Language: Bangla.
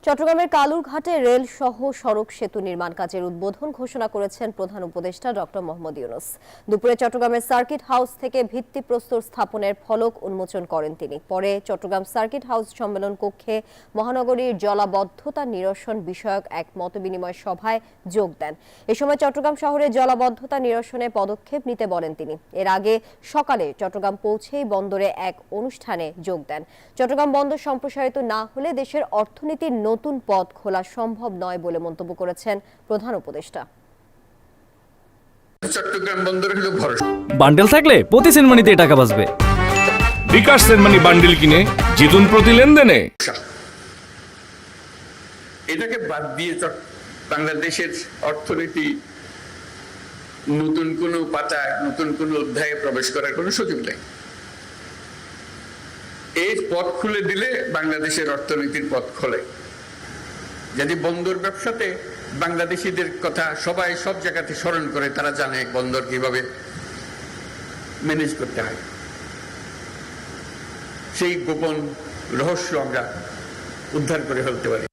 চট্টগ্রামের কালুরঘাটে রেল সহ সড়ক সেতু নির্মাণ কাজের উদ্বোধন ঘোষণা করেছেন প্রধান উপদেষ্টা ডক্টর মোহাম্মদ ইউনূস। দুপুরে চট্টগ্রামের সার্কিট হাউস থেকে ভিত্তিপ্রস্তর স্থাপনের ফলক উন্মোচন করেন তিনি। পরে চট্টগ্রাম সার্কিট হাউস সম্মেলন কক্ষে মহানগরীর জলাবদ্ধতা নিরসন বিষয়ক এক মতবিনিময় সভায় যোগ দেন। এ সময় চট্টগ্রাম শহরে জলাবদ্ধতা নিরসনে পদক্ষেপ নিতে বলেন তিনি। এর আগে সকালে চট্টগ্রাম পৌঁছেই বন্দরে এক অনুষ্ঠানে যোগ দেন। চট্টগ্রাম বন্দর সম্প্রসারিত না হলে দেশের অর্থনীতির নতুন পথ খোলা সম্ভব নয় বলে মন্তব্য করেছেন প্রধান উপদেষ্টা। চট্টগ্রাম বন্দর হলো ভরসা। বান্ডেল থাকলে প্রতি সেনমানিতে টাকা বাঁচবে। বিকাশ সেনমানি বান্ডেল কিনে জিতুন প্রতি লেনদেনে। এটাকে বাদ দিয়ে বাংলাদেশের অর্থনীতি নতুন কোনো পাতায় নতুন কোনো অধ্যায়ে প্রবেশ করার কোনো সুযোগ নেই। এই পথ খুলে দিলে বাংলাদেশের অর্থনীতির পথ খোলে। যদি বন্দর ব্যবসাতে বাংলাদেশিদের কথা সবাই সব জায়গাতে স্মরণ করে, তারা জানে বন্দর কিভাবে ম্যানেজ করতে হয়। সেই গোপন রহস্য আমরা উদ্ধার করে ফেলতে পারি।